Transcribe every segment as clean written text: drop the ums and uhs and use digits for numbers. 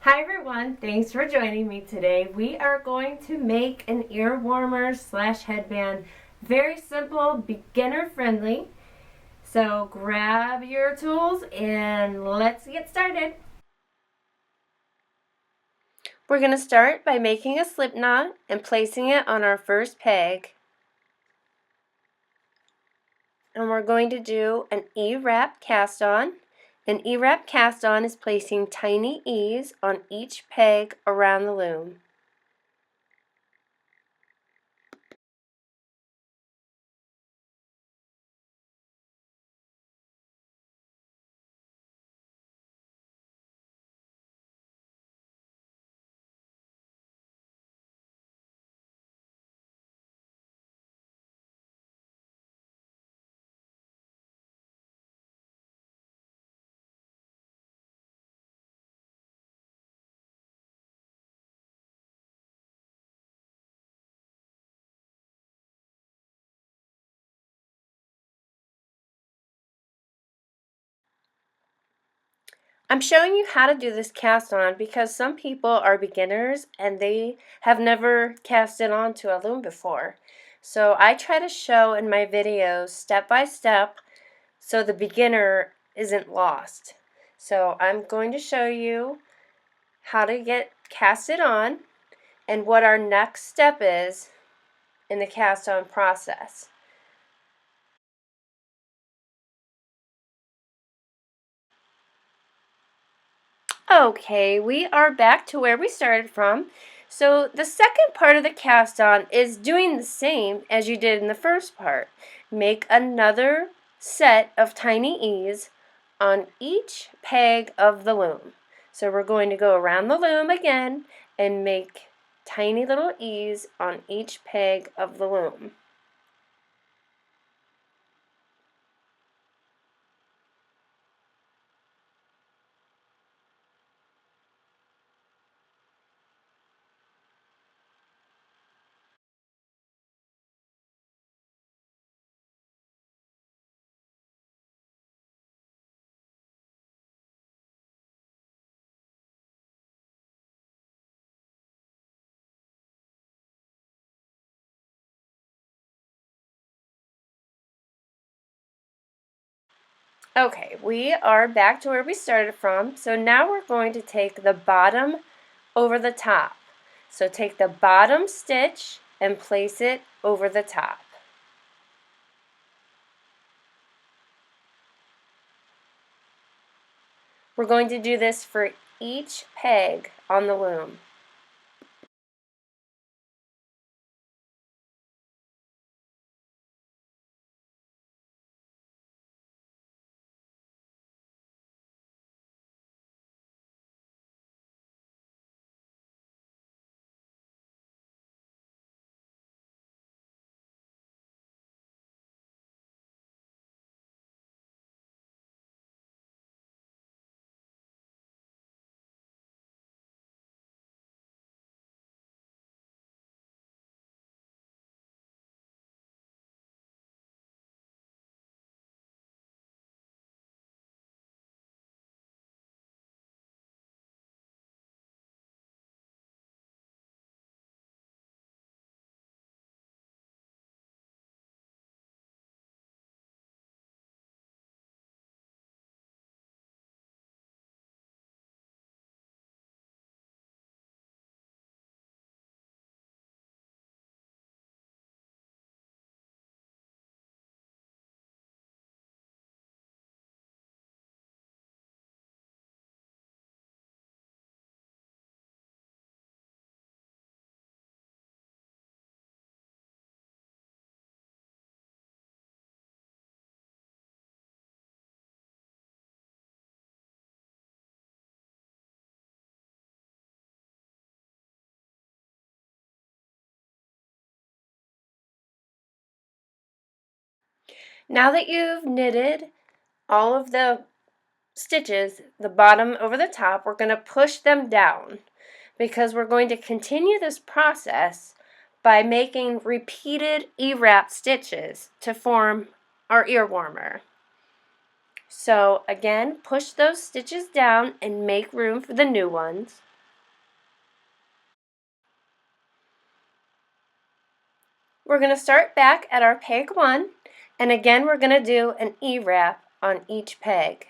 Hi everyone, thanks for joining me today. We are going to make an ear warmer slash headband. Very simple, beginner friendly. So grab your tools and let's get started. We're going to start by making a slip knot and placing it on our first peg. And we're going to do an Ewrap cast on. An Ewrap cast on is placing tiny E's on each peg around the loom. I'm showing you how to do this cast on because some people are beginners and they have never casted onto a loom before. So I try to show in my videos step by step so the beginner isn't lost. So I'm going to show you how to get casted on and what our next step is in the cast on process. Okay, we are back to where we started from. So the second part of the cast on is doing the same as you did in the first part. Make another set of tiny E's on each peg of the loom. So we're going to go around the loom again and make tiny little E's on each peg of the loom. Okay, we are back to where we started from. So now we're going to take the bottom over the top. So take the bottom stitch and place it over the top. We're going to do this for each peg on the loom. Now that you've knitted all of the stitches, the bottom over the top, we're going to push them down because we're going to continue this process by making repeated Ewrap stitches to form our ear warmer. So again, push those stitches down and make room for the new ones. We're going to start back at our peg 1, and again we're going to do an Ewrap on each peg.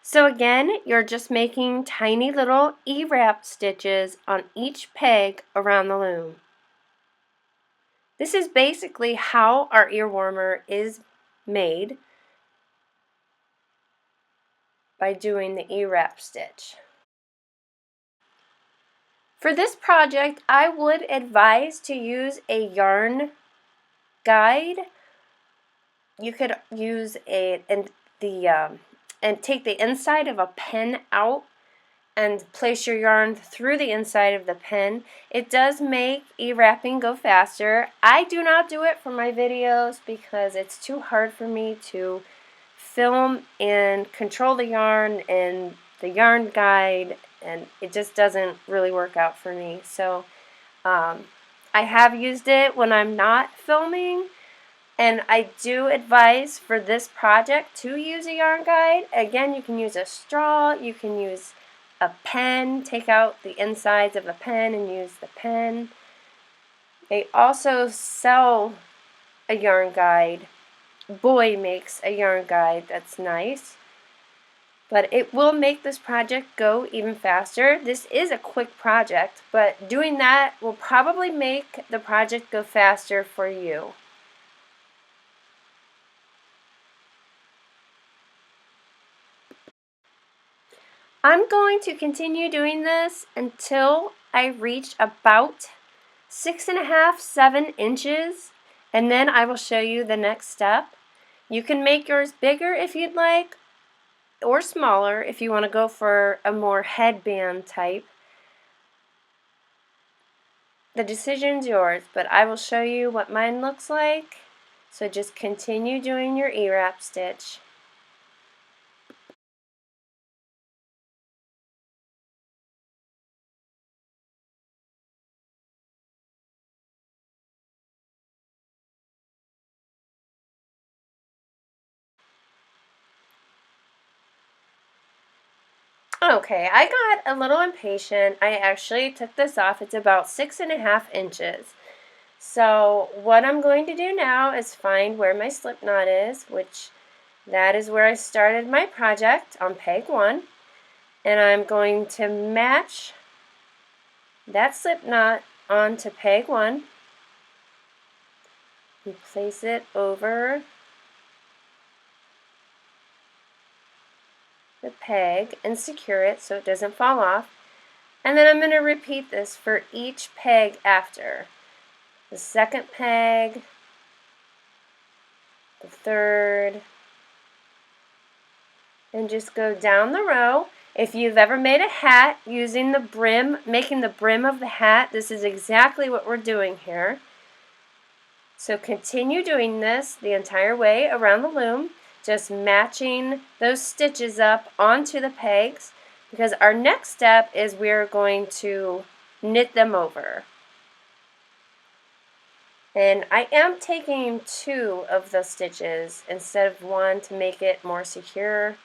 So again, you're just making tiny little Ewrap stitches on each peg around the loom. This is basically how our ear warmer is made by doing the Ewrap stitch. For this project, I would advise to use a yarn guide. You could use and take the inside of a pen out and place your yarn through the inside of the pen. It does make e-wrapping go faster. I do not do it for my videos because it's too hard for me to film and control the yarn and the yarn guide, and it just doesn't really work out for me. So I have used it when I'm not filming, and I do advise for this project to use a yarn guide. Again, you can use a straw, you can use a pen, take out the insides of a pen and use the pen. They also sell a yarn guide. Boy makes a yarn guide that's nice, but it will make this project go even faster. This is a quick project, but doing that will probably make the project go faster for you. I'm going to continue doing this until I reach about 6.5, 7 inches, and then I will show you the next step. You can make yours bigger if you'd like, or smaller if you want to go for a more headband type. The decision's yours, but I will show you what mine looks like. So just continue doing your Ewrap stitch. Okay, I got a little impatient. I actually took this off. It's about 6.5 inches. So what I'm going to do now is find where my slip knot is, which that is where I started my project on peg 1. And I'm going to match that slip knot onto peg 1 and place it over the peg and secure it so it doesn't fall off. And then I'm going to repeat this for each peg after. The second peg, the third, and just go down the row. If you've ever made a hat using the brim, making the brim of the hat, this is exactly what we're doing here. So continue doing this the entire way around the loom, just matching those stitches up onto the pegs, because our next step is we're going to knit them over. And I am taking 2 of the stitches instead of 1 to make it more secure.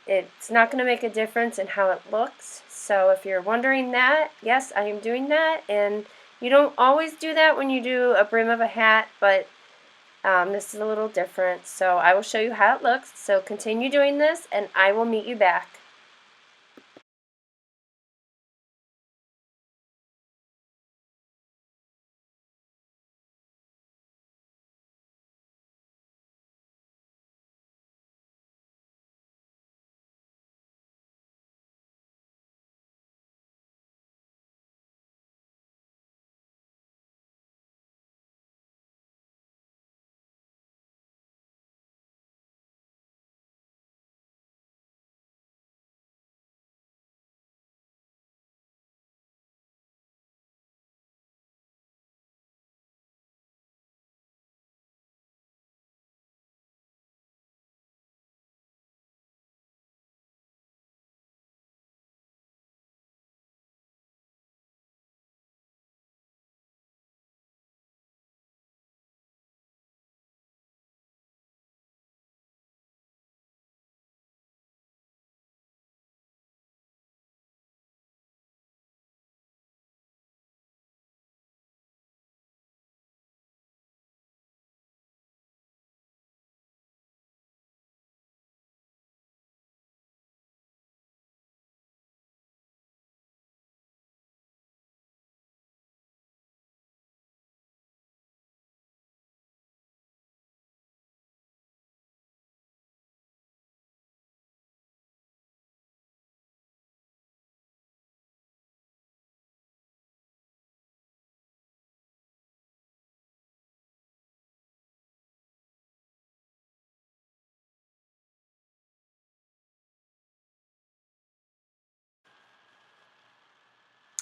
It's not going to make a difference in how it looks. So if you're wondering that, yes, I am doing that. And you don't always do that when you do a brim of a hat, but this is a little different. So I will show you how it looks. So continue doing this, and I will meet you back.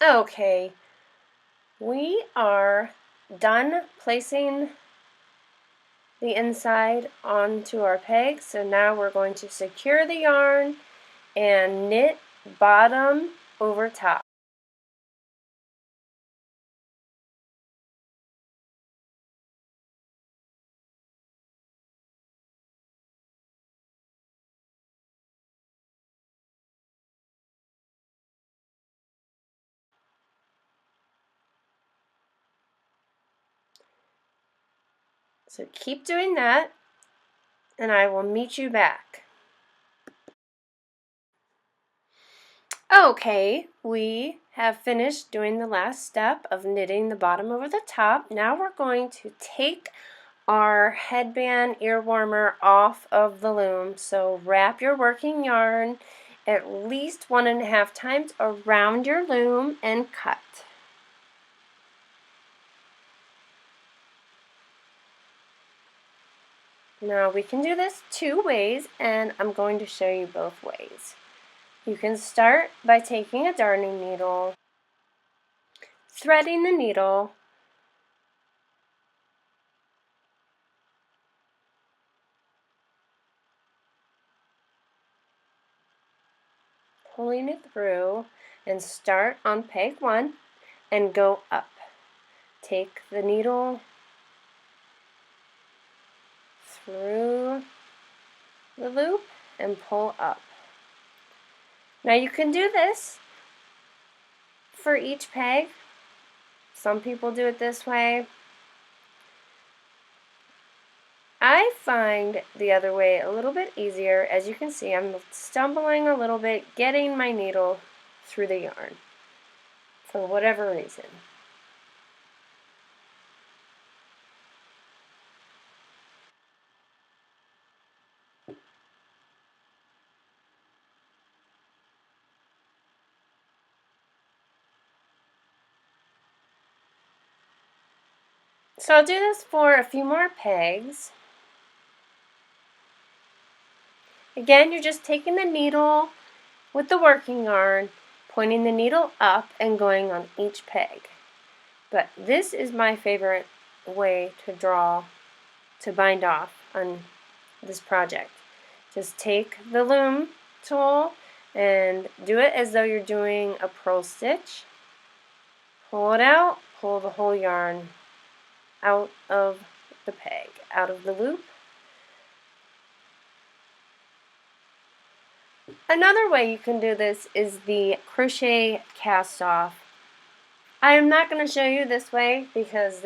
Okay, we are done placing the inside onto our peg, so now we're going to secure the yarn and knit bottom over top. So keep doing that, and I will meet you back. Okay, we have finished doing the last step of knitting the bottom over the top. Now we're going to take our headband ear warmer off of the loom. So wrap your working yarn at least 1.5 times around your loom and cut. Now we can do this 2 ways, and I'm going to show you both ways. You can start by taking a darning needle, threading the needle, pulling it through, and start on peg 1 and go up. Take the needle through the loop and pull up. Now you can do this for each peg. Some people do it this way. I find the other way a little bit easier. As you can see, I'm stumbling a little bit getting my needle through the yarn for whatever reason. So I'll do this for a few more pegs. Again, you're just taking the needle with the working yarn, pointing the needle up and going on each peg. But this is my favorite way to bind off on this project. Just take the loom tool and do it as though you're doing a purl stitch. Pull it out, pull the whole yarn out of the peg, out of the loop. Another way you can do this is the crochet cast off. I am not going to show you this way because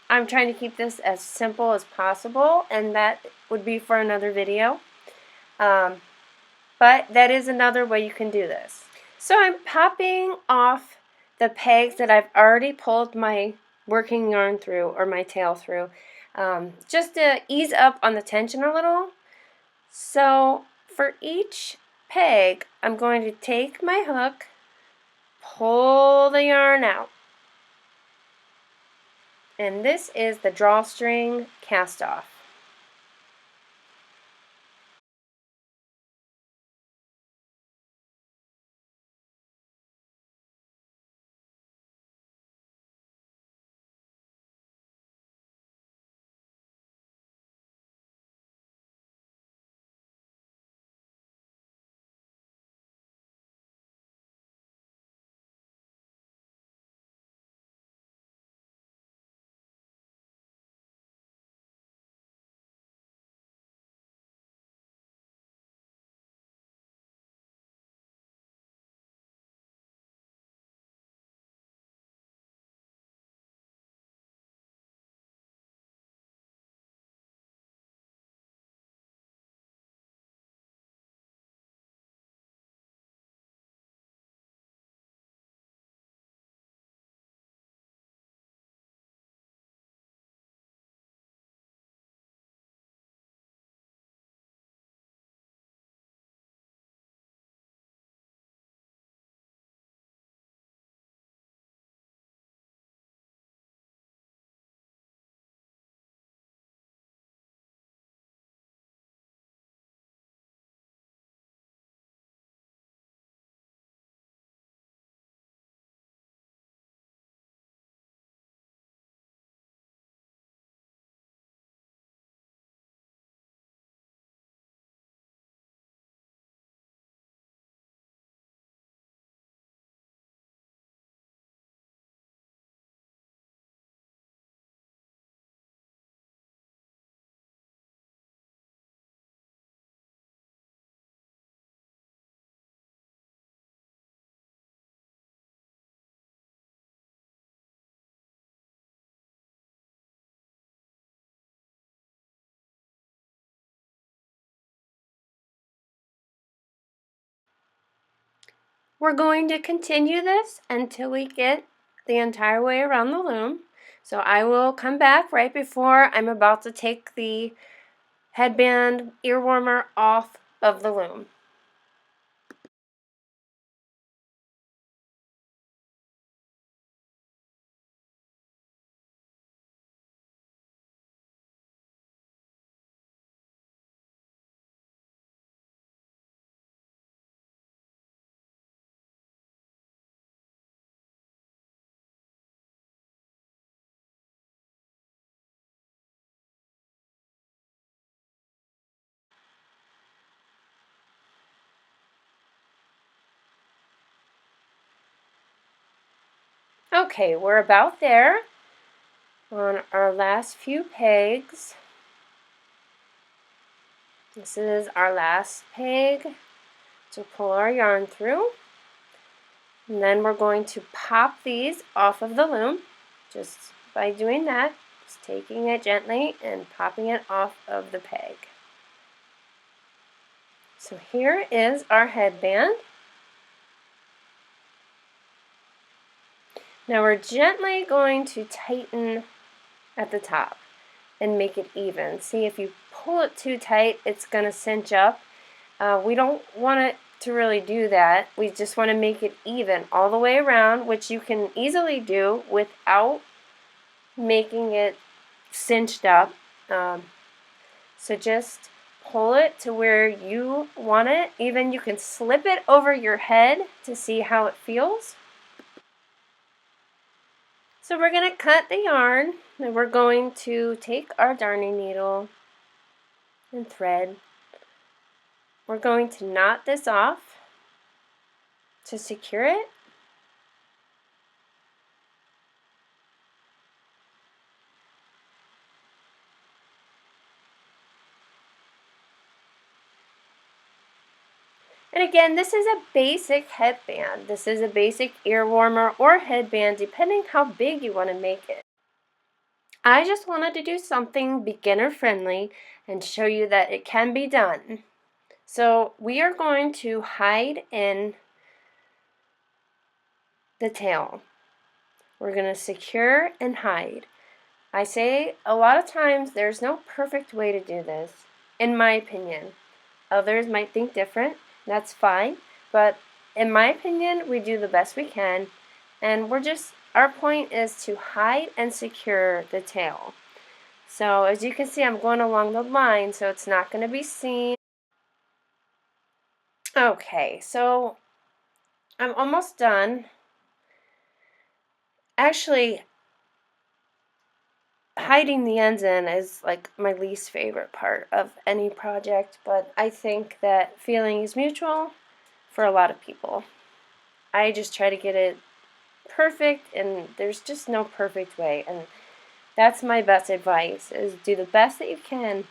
I'm trying to keep this as simple as possible, and that would be for another video. But that is another way you can do this. So I'm popping off the pegs that I've already pulled my working yarn through, or my tail through, just to ease up on the tension a little. So for each peg, I'm going to take my hook, pull the yarn out. And this is the drawstring cast off. We're going to continue this until we get the entire way around the loom. So I will come back right before I'm about to take the headband ear warmer off of the loom. Okay, we're about there on our last few pegs. This is our last peg to pull our yarn through. And then we're going to pop these off of the loom just by doing that, just taking it gently and popping it off of the peg. So here is our headband. Now we're gently going to tighten at the top and make it even. See, if you pull it too tight, it's going to cinch up. We don't want it to really do that. We just want to make it even all the way around, which you can easily do without making it cinched up. So just pull it to where you want it. Even you can slip it over your head to see how it feels. So we're going to cut the yarn, and we're going to take our darning needle and thread. We're going to knot this off to secure it. And again, this is a basic headband. This is a basic ear warmer or headband, depending how big you want to make it. I just wanted to do something beginner friendly and show you that it can be done. So we are going to hide in the tail. We're going to secure and hide. I say a lot of times there's no perfect way to do this, in my opinion. Others might think different. That's fine, but in my opinion, we do the best we can, and our point is to hide and secure the tail. So as you can see, I'm going along the line, so it's not going to be seen. Okay, so I'm almost done. Actually, hiding the ends in is like my least favorite part of any project, but I think that feeling is mutual for a lot of people. I just try to get it perfect, and there's just no perfect way, and that's my best advice, is do the best that you can.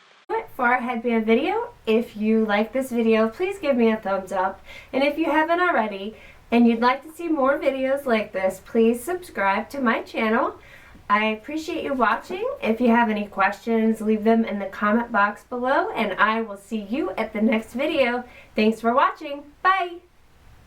For our headband video, if you like this video, please give me a thumbs up, and if you haven't already and you'd like to see more videos like this, please subscribe to my channel. I appreciate you watching. If you have any questions, leave them in the comment box below, and I will see you at the next video. Thanks for watching. Bye!